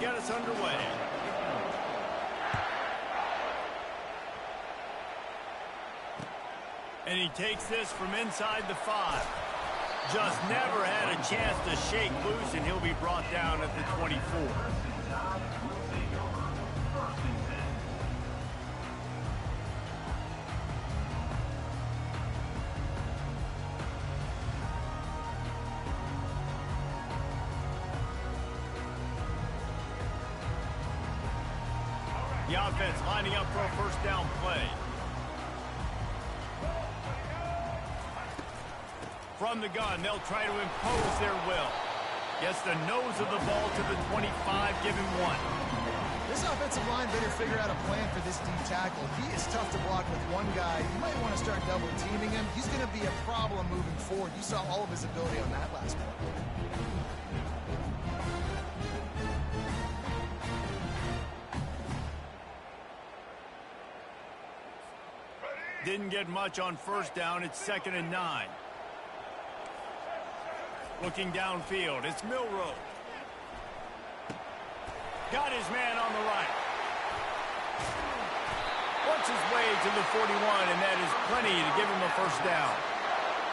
get us underway. And he takes this from inside the 5. Just never had a chance to shake loose, and he'll be brought down at the 24. The offense lining up for a first down play. From the gun, they'll try to impose their will. Gets the nose of the ball to the 25, give him 1. This offensive line better figure out a plan for this D tackle. He is tough to block with one guy. You might want to start double teaming him. He's going to be a problem moving forward. You saw all of his ability on that last play. Didn't get much on first down. It's 2nd and 9. Looking downfield, it's Milroe. Got his man on the right. Works his way to the 41, and that is plenty to give him a first down.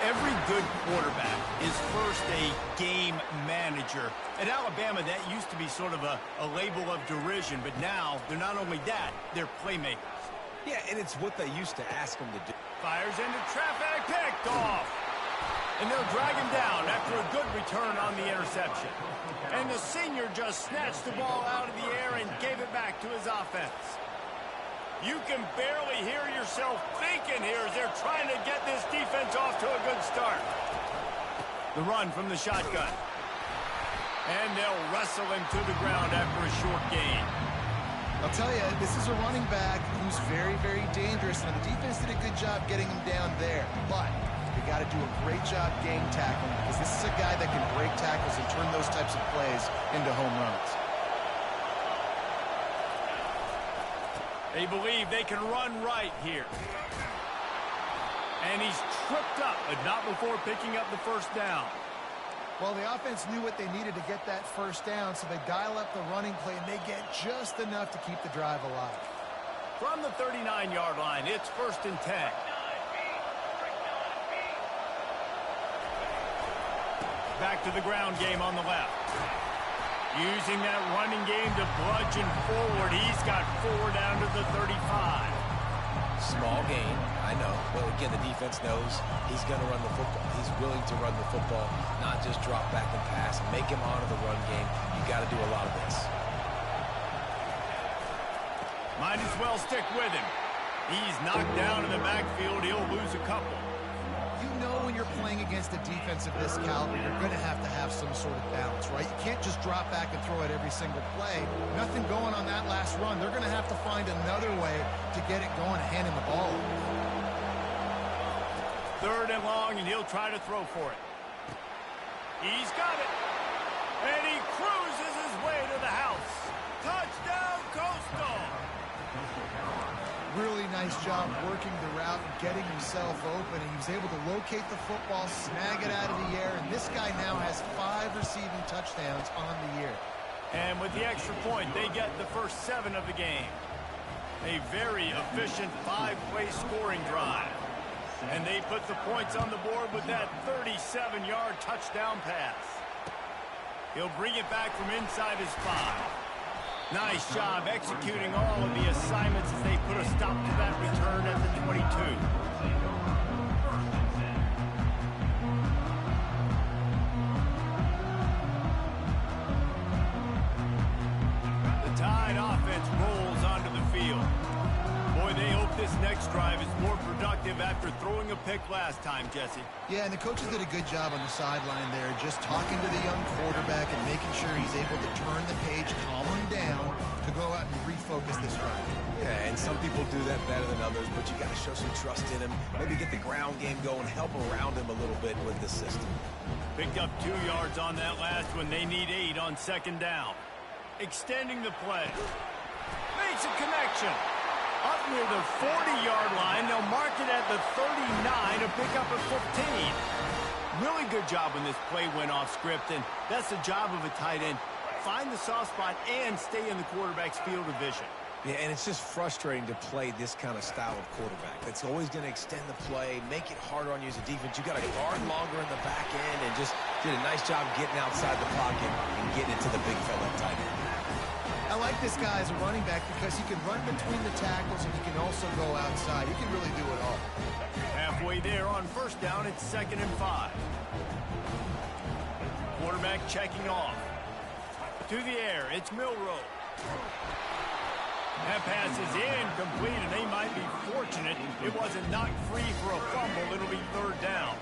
Every good quarterback is first a game manager. At Alabama, that used to be sort of a label of derision, but now they're not only that, they're playmakers. Yeah, and it's what they used to ask him to do. Fires into traffic, picked off. And they'll drag him down after a good return on the interception. And the senior just snatched the ball out of the air and gave it back to his offense. You can barely hear yourself thinking here as they're trying to get this defense off to a good start. The run from the shotgun. And they'll wrestle him to the ground after a short gain. I'll tell you, this is a running back who's very, very dangerous. And the defense did a good job getting him down there. But you got to do a great job game tackling, because this is a guy that can break tackles and turn those types of plays into home runs. They believe they can run right here. And he's tripped up, but not before picking up the first down. Well, the offense knew what they needed to get that first down, so they dial up the running play, and they get just enough to keep the drive alive. From the 39-yard line, it's 1st and 10. Back to the ground game on the left. Using that running game to bludgeon forward. He's got 4 down to the 35. Small gain, I know. But again, the defense knows he's going to run the football. He's willing to run the football, not just drop back and pass. Make him honor the run game. You got to do a lot of this. Might as well stick with him. He's knocked down in the backfield. He'll lose a couple. You know when you're playing against a defense of this caliber, you're going to have some sort of balance, right? You can't just drop back and throw it every single play. Nothing going on that last run. They're going to have to find another way to get it going and hand him the ball. 3rd and long, and he'll try to throw for it. He's got it. And he cruises his way to the house. Touchdown, Coastal! Really nice job working the route and getting himself open. He was able to locate the football, snag it out of the air, and this guy now has 5 receiving touchdowns on the year. And with the extra point, they get the first 7 of the game. A very efficient 5-play scoring drive. And they put the points on the board with that 37-yard touchdown pass. He'll bring it back from inside his 5. Nice job executing all of the assignments as they put a stop to that return at the 22. The Tide offense rolls onto the field. Boy, they hope this next drive is more productive after throwing a pick last time, Jesse. Yeah, and the coaches did a good job on the sideline there, just talking to the young quarterback and making sure he's able to turn the page, calm him down, to go out and refocus this drive. Yeah, and some people do that better than others, but you got to show some trust in him. Maybe get the ground game going, help around him a little bit with the system. Picked up 2 yards on that last one. They need 8 on 2nd down. Extending the play. Makes a connection. Up near the 40-yard line. They'll mark it at the 39 to pick up a 15. Really good job when this play went off script, and that's the job of a tight end. find the soft spot and stay in the quarterback's field of vision. Yeah, and it's just frustrating to play this kind of style of quarterback. It's always going to extend the play, make it harder on you as a defense. You got to guard longer in the back end, and just did a nice job getting outside the pocket and getting it to the big fella tight end. I like this guy as a running back because he can run between the tackles and he can also go outside. He can really do it all. Halfway there on first down, it's 2nd and 5. Quarterback checking off. To the air, it's Milroe. That pass is incomplete, and they might be fortunate it wasn't knocked free for a fumble. It'll be 3rd down.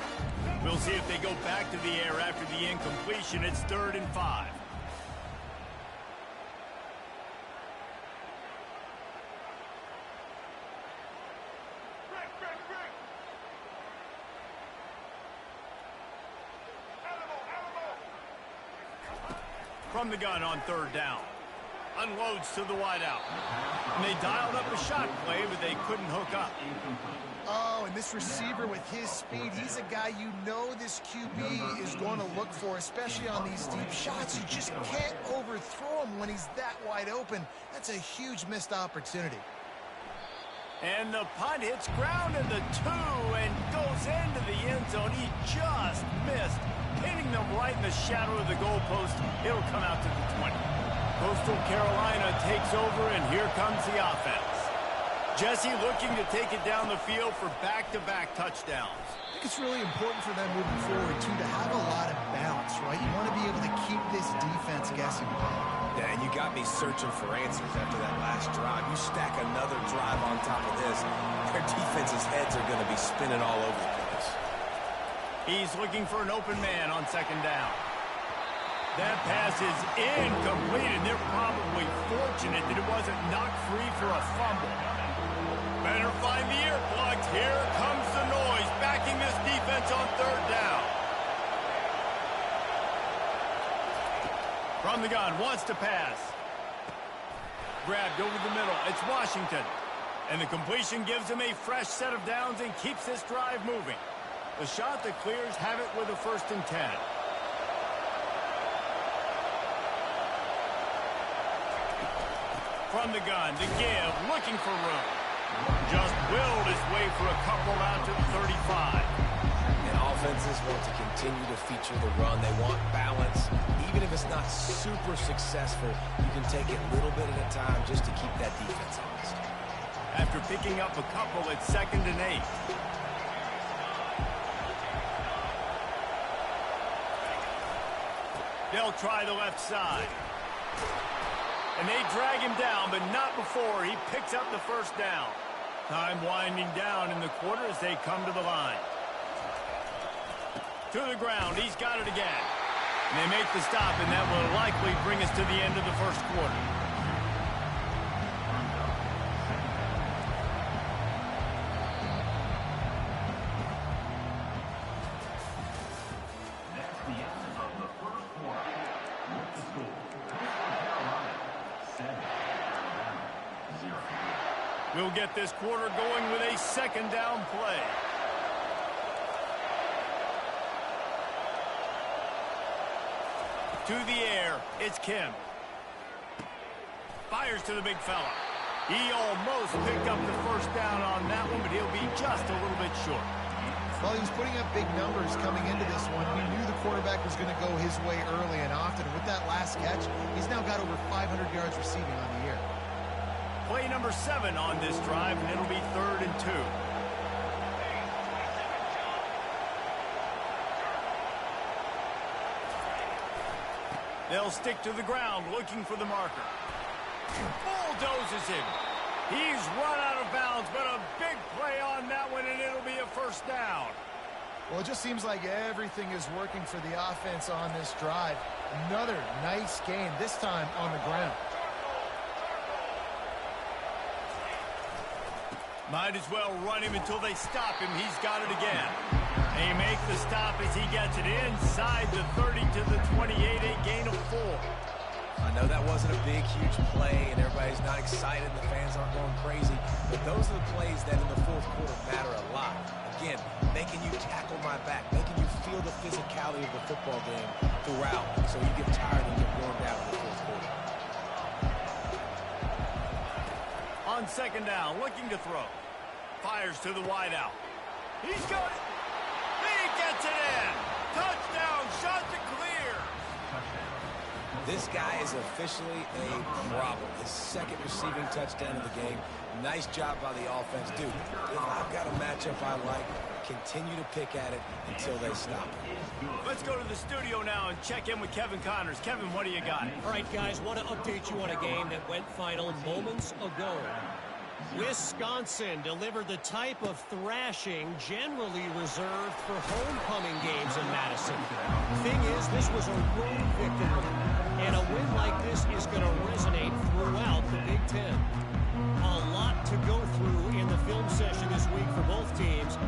We'll see if they go back to the air after the incompletion. It's 3rd and 5. From the gun on 3rd down. Unloads to the wideout. And they dialed up a shot play, but they couldn't hook up. Oh, and this receiver with his speed, he's a guy you know this QB is going to look for, especially on these deep shots. You just can't overthrow him when he's that wide open. That's a huge missed opportunity. And the punt hits ground in the 2 and goes into the end zone. He just missed, hitting them right in the shadow of the goalpost. It'll come out to the 20. Coastal Carolina takes over, and here comes the offense. Jesse looking to take it down the field for back-to-back touchdowns. I think it's really important for them moving forward, too, to have a lot of balance, right? You want to be able to keep this defense guessing. Yeah, and you got me searching for answers after that last drive. You stack another drive on top of this, their defense's heads are going to be spinning all over the place. He's looking for an open man on 2nd down. That pass is incomplete, and they're probably fortunate that it wasn't knocked free for a fumble. Better find the earplugs. Here comes the noise, backing this defense on 3rd down. From the gun, wants to pass. Grabbed over the middle. It's Washington. And the completion gives him a fresh set of downs and keeps this drive moving. The shot that clears have it with a 1st and 10. From the gun, the give, looking for room. Just willed his way for a couple out to the 35. And offenses want to continue to feature the run. They want balance. Even if it's not super successful, you can take it little bit at a time just to keep that defense honest. After picking up a couple, it's 2nd and 8. They'll try the left side. And they drag him down, but not before he picks up the 1st down. Time winding down in the quarter as they come to the line. To the ground, he's got it again. And they make the stop, and that will likely bring us to the end of the 1st quarter. We'll get this quarter going with a 2nd down play. To the air, it's Kim. Fires to the big fella. He almost picked up the 1st down on that one, but he'll be just a little bit short. Well, he was putting up big numbers coming into this one. We knew the quarterback was going to go his way early and often. And with that last catch, he's now got over 500 yards receiving on the year. Play number 7 on this drive, and it'll be 3rd and 2. They'll stick to the ground looking for the marker. Bulldozes him. He's run out of bounds, but a big play on that one, and it'll be a 1st down. Well, it just seems like everything is working for the offense on this drive. Another nice gain, this time on the ground. Might as well run him until they stop him. He's got it again. They make the stop as he gets it inside the 30 to the 28, a gain of 4. I know that wasn't a big, huge play, and everybody's not excited. The fans aren't going crazy. But those are the plays that in the 4th quarter matter a lot. again, making you tackle my back, making you feel the physicality of the football game throughout, so you get tired and get worn down in the fourth quarter. On second down, looking to throw. Fires to the wideout. He's got it. He gets it in. Touchdown, shot to clear. This guy is officially a problem. His second receiving touchdown of the game. Nice job by the offense. Dude, if I've got a matchup I like, continue to pick at it until they stop it. Let's go to the studio now and check in with Kevin Connors. Kevin, what do you got? All right, guys, want to update you on a game that went final moments ago. Wisconsin delivered the type of thrashing generally reserved for homecoming games in Madison. Thing is, this was a road victory, and a win like this is going to resonate throughout the Big Ten. A lot to go through in the film session this week for both teams,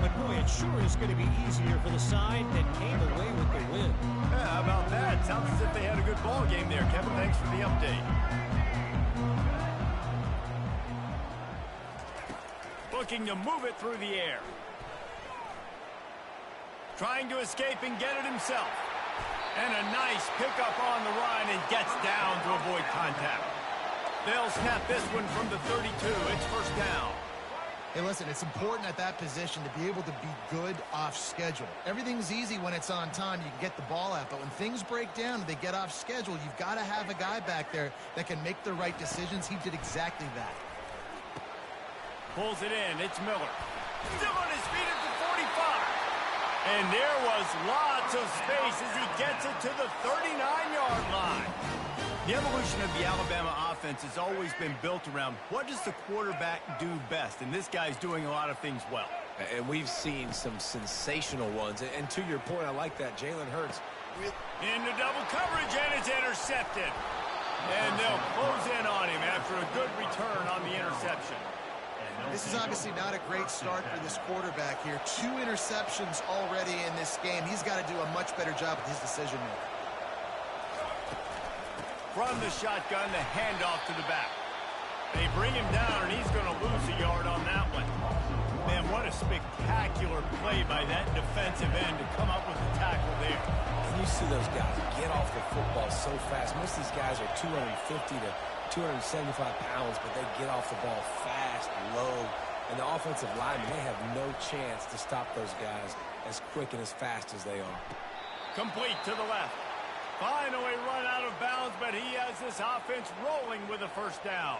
but boy, it sure is going to be easier for the side that came away with the win. Yeah, how about that? Sounds as if they had a good ball game there. Kevin, thanks for the update. Looking to move it through the air. Trying to escape and get it himself. And a nice pickup on the run and gets down to avoid contact. They'll snap this one from the 32. It's first down. Hey, listen, it's important at that position to be able to be good off schedule. Everything's easy when it's on time. You can get the ball out. But when things break down and they get off schedule, you've got to have a guy back there that can make the right decisions. He did exactly that. Pulls it in. It's Miller. Still on his feet at the 45. And there was lots of space as he gets it to the 39-yard line. The evolution of the Alabama offense has always been built around what does the quarterback do best, and this guy's doing a lot of things well. And we've seen some sensational ones. And to your point, I like that. Jalen Hurts. Into double coverage, and it's intercepted. And they'll close in on him after a good return on the interception. This is obviously not a great start for this quarterback here. 2 interceptions already in this game. He's got to do a much better job with his decision-making. From the shotgun, the handoff to the back. They bring him down, and he's going to lose a yard on that one. Man, what a spectacular play by that defensive end to come up with the tackle there. And you see those guys get off the football so fast. Most of these guys are 250 to 275 pounds, but they get off the ball fast, low. And the offensive linemen, they have no chance to stop those guys as quick and as fast as they are. Complete to the left. Finally run out of bounds, but he has this offense rolling with a first down.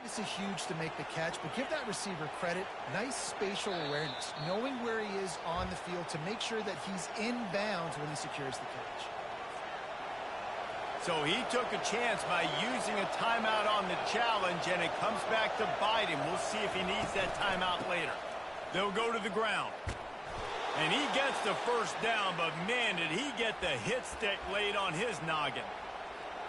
It's huge to make the catch, but give that receiver credit. Nice spatial awareness, knowing where he is on the field to make sure that he's in bounds when he secures the catch. So he took a chance by using a timeout on the challenge, and it comes back to bite him. We'll see if he needs that timeout later. They'll go to the ground. And he gets the first down, but man, did he get the hit stick laid on his noggin.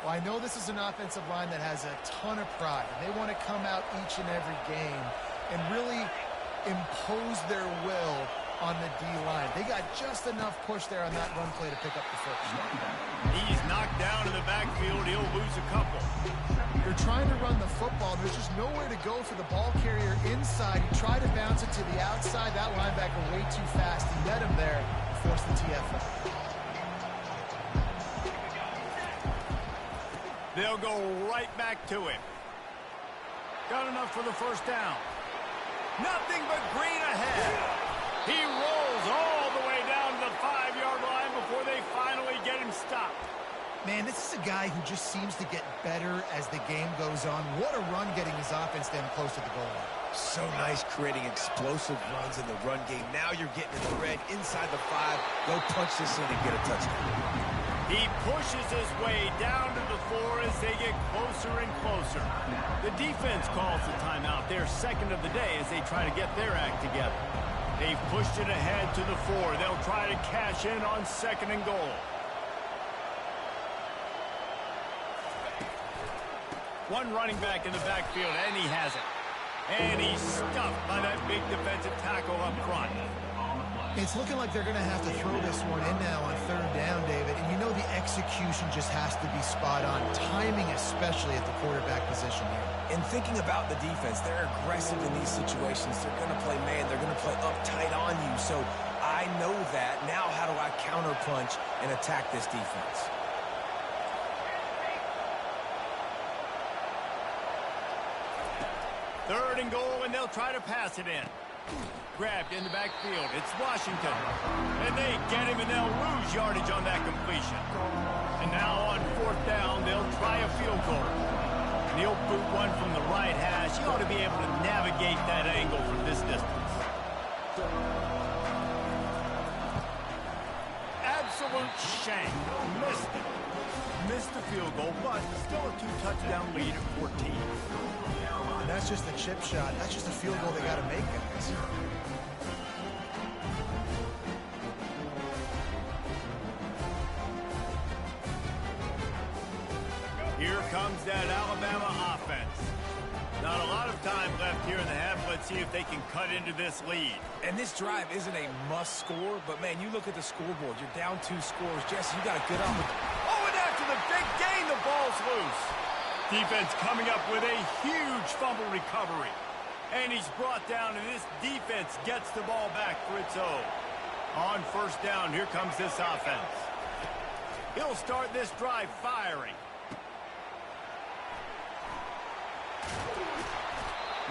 Well, I know this is an offensive line that has a ton of pride. They want to come out each and every game and really impose their will on the D-line. They got just enough push there on that run play to pick up the first. He's knocked down in the backfield. He'll lose a couple. You're trying to run the football. There's just nowhere to go for the ball carrier inside. He tried to bounce it to the outside. That linebacker way too fast. He met him there and forced the TFL. They'll go right back to him. Got enough for the first down. Nothing but green ahead. He rolls all the way down to the 5-yard line before they finally get him stopped. Man, this is a guy who just seems to get better as the game goes on. What a run getting his offense down close to the goal line. So nice creating explosive runs in the run game. Now you're getting in the red inside the 5. Go punch this in and get a touchdown. He pushes his way down to the 4 as they get closer and closer. The defense calls the timeout, their second of the day, as they try to get their act together. They've pushed it ahead to the 4. They'll try to cash in on second and goal. One running back in the backfield, and he has it. And he's stuffed by that big defensive tackle up front. It's looking like they're going to have to throw this one in now on third down, David. And you know the execution execution just has to be spot on. Timing, especially at the quarterback position here. And thinking about the defense, they're aggressive in these situations. They're going to play man. They're going to play uptight on you. So I know that. Now how do I counterpunch and attack this defense? Third and goal, and they'll try to pass it in. Grabbed in the backfield. It's Washington. And they get him, and they'll lose yardage on that completion. And now on fourth down, they'll try a field goal. And he'll boot one from the right hash. He ought to be able to navigate that angle from this distance. Absolute shank. Missed it. Missed the field goal, but still a 2-touchdown lead at 14. And that's just a chip shot. That's just a field goal they got to make, guys. Here comes that Alabama offense. Not a lot of time left here in the half. Let's see if they can cut into this lead. And this drive isn't a must score, but man, you look at the scoreboard. You're down 2 scores. Jesse, you got to get up. Oh, and after the big gain, the ball's loose. Defense coming up with a huge fumble recovery. And he's brought down, and this defense gets the ball back for its own. On first down, here comes this offense. He'll start this drive firing.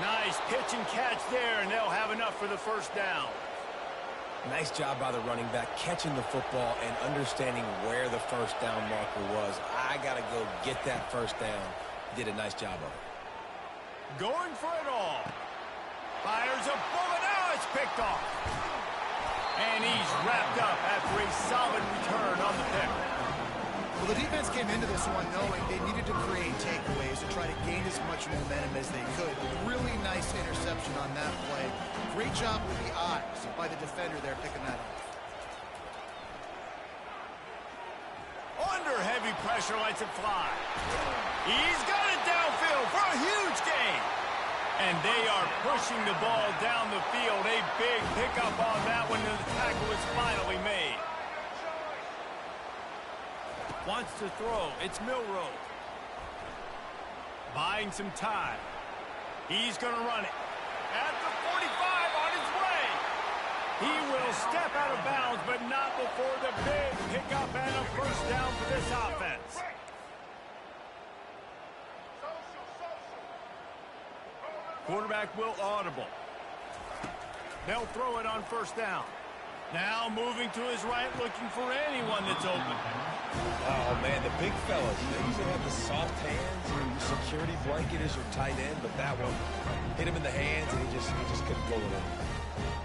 Nice pitch and catch there, and they'll have enough for the first down. Nice job by the running back, catching the football and understanding where the first down marker was. I got to go get that first down. Did a nice job of it. Going for it all. Fires a bullet. Now it's picked off. And he's wrapped up after a solid return on the pick. Well, the defense came into this one knowing they needed to create takeaways to try to gain as much momentum as they could. Really nice interception on that play. Great job with the eyes by the defender there picking that up. Under heavy pressure, lets it fly. He's got it downfield for a huge gain. And they are pushing the ball down the field. A big pickup on that one, and the tackle is finally made. Wants to throw. It's Milroe. Buying some time. He's going to run it. At the 45 on his way. He will step out of bounds, but not before the big pickup and a first down for this offense. Quarterback will audible. They'll throw it on first down. Now moving to his right, looking for anyone that's open. Oh, man, the big fellas, they usually have the soft hands. Your security blanket is your tight end, but that one hit him in the hands, and he just couldn't pull it in.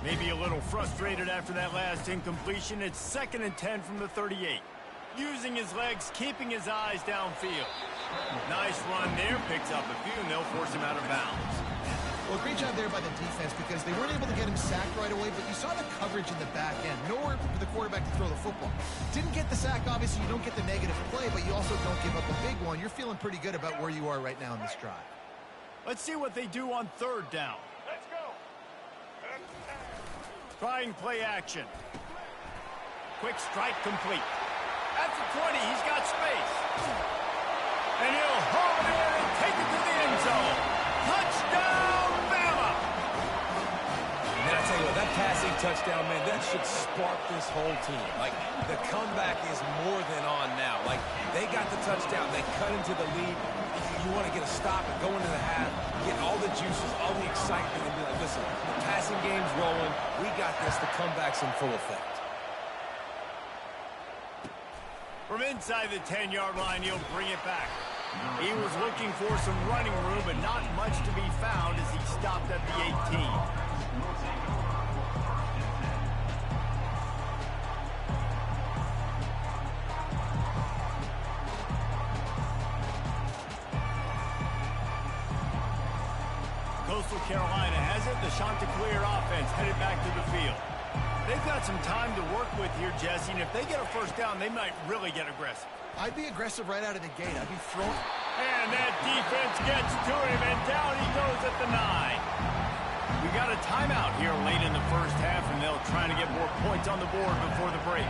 Maybe a little frustrated after that last incompletion. It's 2nd and 10 from the 38. Using his legs, keeping his eyes downfield. Nice run there, picks up a few, and they'll force him out of bounds. Well, great job there by the defense because they weren't able to get him sacked right away, but you saw the coverage in the back end. Nowhere for the quarterback to throw the football. Didn't get the sack, obviously. You don't get the negative play, but you also don't give up a big one. You're feeling pretty good about where you are right now in this drive. Let's see what they do on third down. Let's go. Trying play action. Quick strike complete. At the 20, he's got space. And he'll haul it in and take it to the end zone. Touchdown, Bama! And I tell you what, that passing touchdown, man, that should spark this whole team. Like, the comeback is more than on now. Like, they got the touchdown. They cut into the lead. You want to get a stop and go into the half, get all the juices, all the excitement, and be like, listen, the passing game's rolling. We got this. The comeback's in full effect. From inside the 10-yard line, he'll bring it back. He was looking for some running room, but not much to be found as he stopped at the 18. Coastal Carolina has it. The Chanticleer offense headed back to the field. They've got some time to work with here, Jesse, and if they get a first down, they might really get aggressive. I'd be aggressive right out of the gate. I'd be throwing. And that defense gets to him, and down he goes at the 9. We got a timeout here late in the first half, and they'll try to get more points on the board before the break.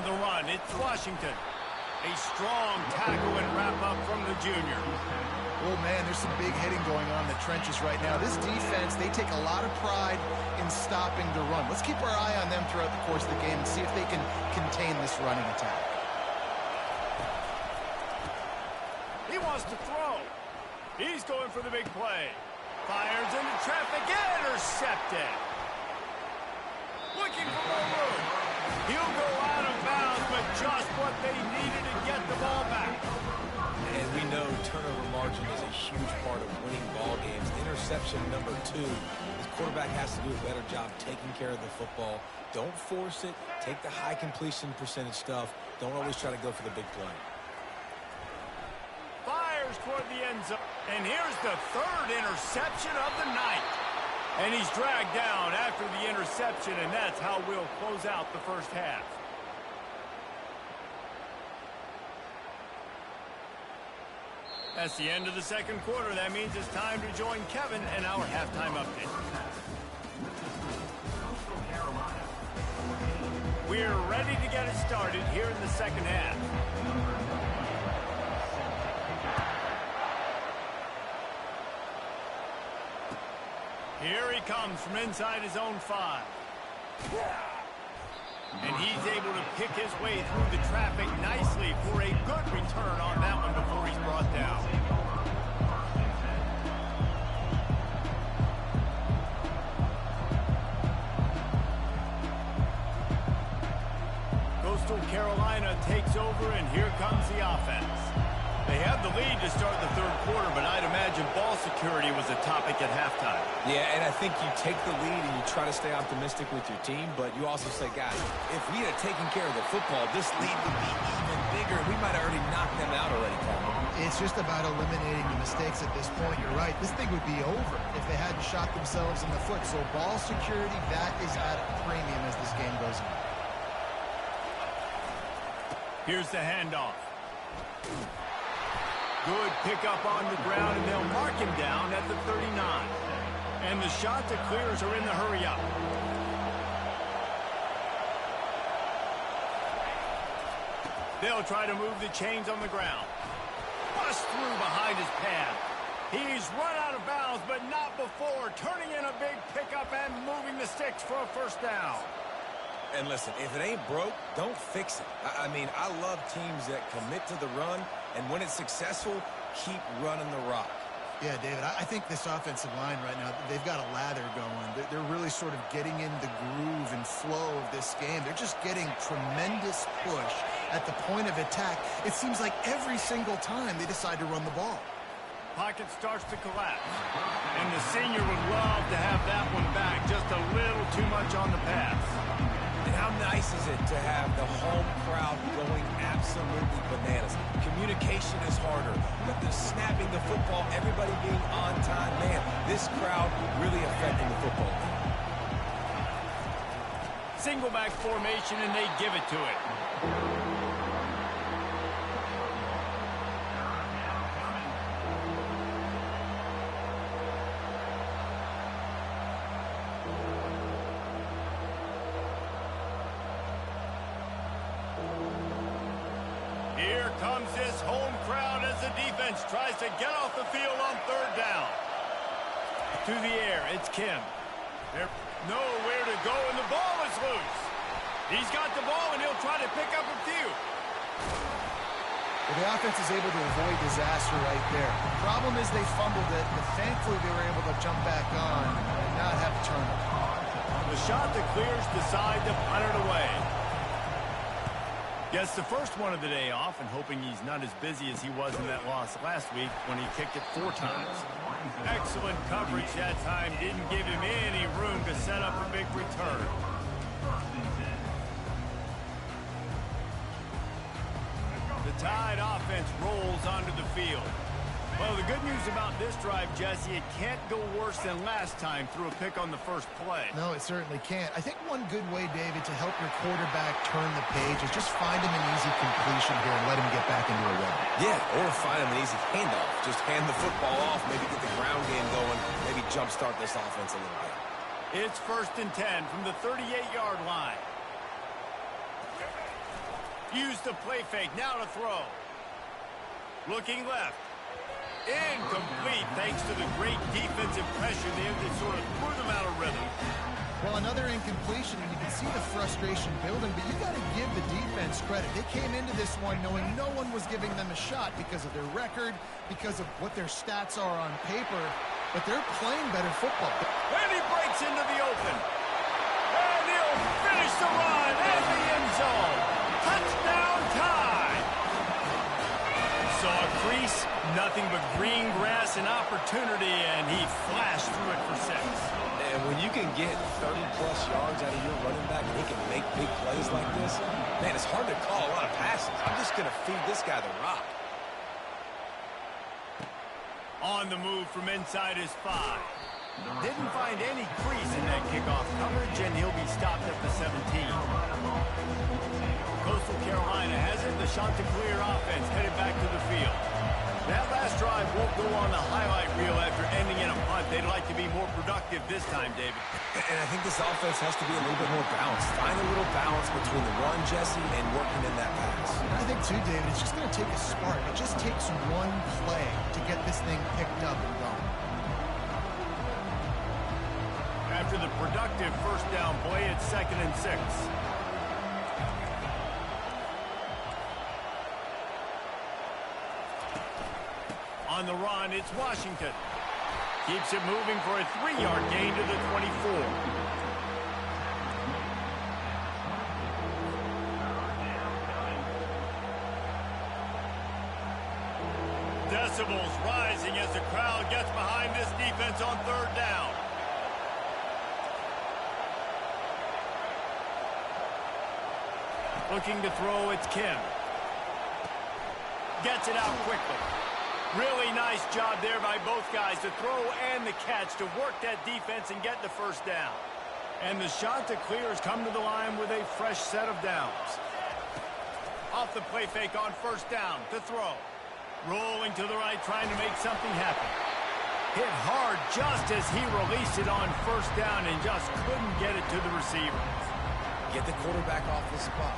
on the run. It's Washington. A strong tackle and wrap-up from the junior. Oh, man, there's some big hitting going on in the trenches right now. This defense, they take a lot of pride in stopping the run. Let's keep our eye on them throughout the course of the game and see if they can contain this running attack. He wants to throw. He's going for the big play. Fires into traffic. Intercepted. Looking for more room. He'll go out of bounds, but just what they needed to get the ball back. And we know turnover margin is a huge part of winning ball games. Interception number 2. This quarterback has to do a better job taking care of the football. Don't force it. Take the high completion percentage stuff. Don't always try to go for the big play. Fires toward the end zone. And here's the 3rd interception of the night. And he's dragged down after the interception, and that's how we'll close out the first half. That's the end of the second quarter. That means it's time to join Kevin and our halftime update. We're ready to get it started here in the second half. Here he comes from inside his own 5. And he's able to pick his way through the traffic nicely for a good return on that one before he's brought down. Coastal Carolina takes over, and here comes the offense. They have the lead to start the third quarter, but I'd imagine ball security was a topic at halftime. Yeah, and I think you take the lead and you try to stay optimistic with your team, but you also say, guys, if we had taken care of the football, this lead would be even bigger. We might have already knocked them out already, Kevin. It's just about eliminating the mistakes at this point. You're right. This thing would be over if they hadn't shot themselves in the foot. So ball security, that is at a premium as this game goes on. Here's the handoff. Good pickup on the ground, and they'll mark him down at the 39. And the shot to clears are in the hurry-up. They'll try to move the chains on the ground. Bust through behind his pad. He's run out of bounds, but not before turning in a big pickup and moving the sticks for a first down. And listen, if it ain't broke, don't fix it. I mean, I love teams that commit to the run, and when it's successful, keep running the rock. Yeah, David, I think this offensive line right now, they've got a lather going. They're really sort of getting in the groove and flow of this game. They're just getting tremendous push at the point of attack. It seems like every single time they decide to run the ball. Pocket starts to collapse. And the senior would love to have that one back. Just a little too much on the pass. And how nice is it to have the home crowd going absolutely bananas? Communication is harder, but the snapping the football, everybody being on time, man, this crowd really affecting the football game. Single back formation, and they give it to it. Here comes this home crowd as the defense tries to get off the field on third down. To the air, it's Kim. There's nowhere to go, and the ball is loose. He's got the ball, and he'll try to pick up a few. Well, the offense is able to avoid disaster right there. The problem is they fumbled it, but thankfully they were able to jump back on and not have a turnover. The shot that clears decide to punt it away. Gets the first one of the day off, and hoping he's not as busy as he was in that loss last week when he kicked it 4 times. Excellent coverage that time. Didn't give him any room to set up a big return. The Tide offense rolls onto the field. Well, the good news about this drive, Jesse, it can't go worse than last time through a pick on the first play. No, it certainly can't. I think one good way, David, to help your quarterback turn the page is just find him an easy completion here and let him get back into a run. Yeah, or find him an easy handoff. Just hand the football off, maybe get the ground game going, maybe jumpstart this offense a little bit. It's 1st and 10 from the 38-yard line. Use the play fake, now to throw. Looking left. Incomplete, thanks to the great defensive pressure there that sort of threw them out of rhythm. Well, another incompletion, and you can see the frustration building, but you got to give the defense credit. They came into this one knowing no one was giving them a shot because of their record, because of what their stats are on paper, but they're playing better football. And he breaks into the open. And he'll finish the run in the end zone. Touchdown time. Saw a crease, nothing but green grass and opportunity, and he flashed through it for 6. And when you can get 30-plus yards out of your running back and he can make big plays like this, man, it's hard to call a lot of passes. I'm just going to feed this guy the rock. On the move from inside his 5. Didn't find any crease in that kickoff coverage, and he'll be stopped at the 17. Coastal Carolina has it. The Chanticleer offense headed back to the field. That last drive won't go on the highlight reel after ending in a punt. They'd like to be more productive this time, David. And I think this offense has to be a little bit more balanced. Find a little balance between the run, Jesse, and working in that pass. And I think, too, David, it's just going to take a spark. It just takes one play to get this thing picked up and going. After the productive first down play, it's 2nd and 6. On the run, it's Washington. Keeps it moving for a 3-yard gain to the 24. Decibels rising as the crowd gets behind this defense on 3rd down. Looking to throw, it's Kim. Gets it out quickly. Really nice job there by both guys to throw and the catch to work that defense and get the first down. And the Chanticleers come to the line with a fresh set of downs. Off the play fake on 1st down to throw. Rolling to the right, trying to make something happen. Hit hard just as he released it on 1st down and just couldn't get it to the receiver. Get the quarterback off the spot.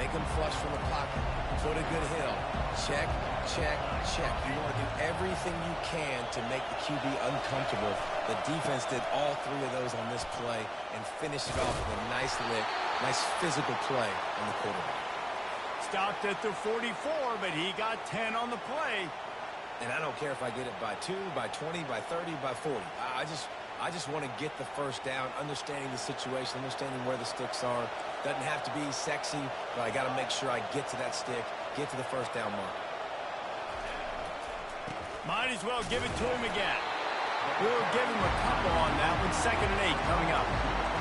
Make him flush from the pocket. Put a good hit on. Check, check, check. You want to do everything you can to make the QB uncomfortable. The defense did all 3 of those on this play and finished it off with a nice lick, nice physical play on the quarterback. Stopped at the 44, but he got 10 on the play. And I don't care if I get it by 2, by 20, by 30, by 40. I just want to get the first down, understanding the situation, understanding where the sticks are. Doesn't have to be sexy, but I got to make sure I get to that stick, get to the first down mark. Might as well give it to him again. We'll give him a couple on that one. 2nd and 8 coming up.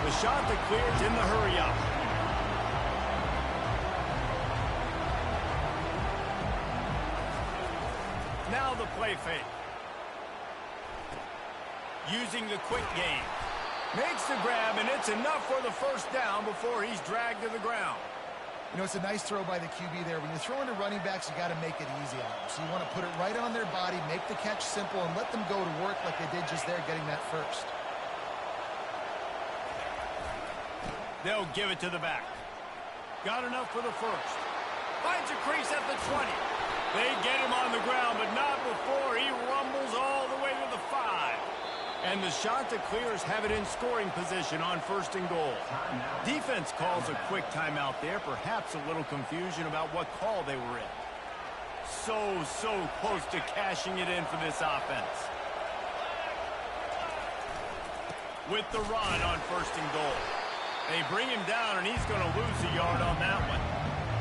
The Chanticleers in the hurry up. Now the play fake. Using the quick game. Makes the grab, and it's enough for the first down before he's dragged to the ground. You know, it's a nice throw by the QB there. When you're throwing to running backs, you got to make it easy on them. So you want to put it right on their body, make the catch simple, and let them go to work like they did just there, getting that first. They'll give it to the back. Got enough for the first. Finds a crease at the 20. They get him on the ground, but not before he rumbles all the way to the 5. And the Chanticleers have it in scoring position on 1st and goal. Defense calls a quick timeout there, perhaps a little confusion about what call they were in. So close to cashing it in for this offense. With the run on 1st and goal. They bring him down, and he's going to lose a yard on that one.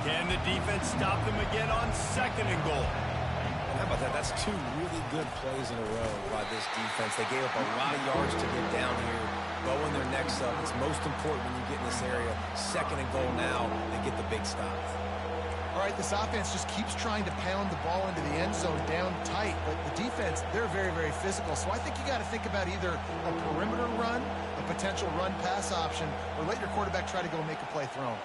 Can the defense stop them again on 2nd and goal? How about that? That's 2 really good plays in a row by this defense. They gave up a lot of yards to get down here, bowing their necks up. It's most important when you get in this area. 2nd and goal now, they get the big stop. All right, this offense just keeps trying to pound the ball into the end zone down tight, but the defense, they're very, very physical. So I think you got to think about either a perimeter run, a potential run-pass option, or let your quarterback try to go make a play thrown.